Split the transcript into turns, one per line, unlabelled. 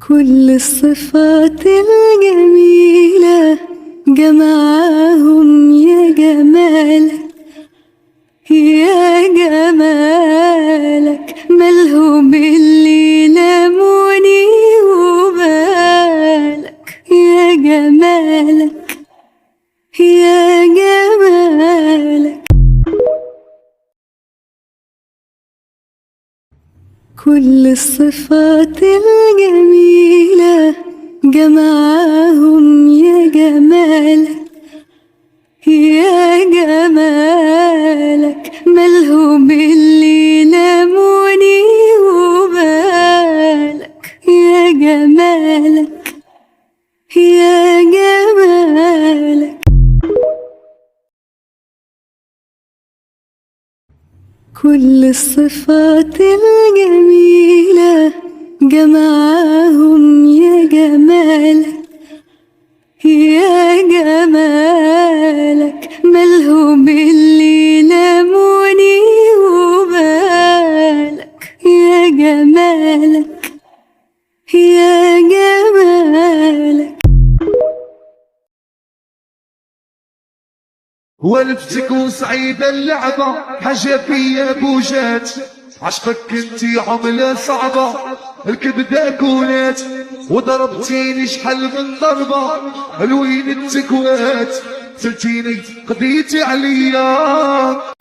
كل الصفات الجميلة جمعهم يا جمالك، يا جمالك ملهم اللي لموني وبالك، يا جمالك يا جمالك. كل الصفات الجميلة جمعهم يا جمالك، يا جمالك ملهم اللي لموني وبالك، يا جمالك يا جمالك. كل الصفات الجميلة جمعهم يا جمالك، يا جمالك ملهم اللي لموني وبالك، يا جمالك يا جمالك.
ولفتك وسعيدة اللعبة حاجة فيا بوجات، عشقك انتي عملة صعبة الكبدة كونات، وضربتيني شحال من ضربة الوين التكوات، سلتيني قضيتي عليا.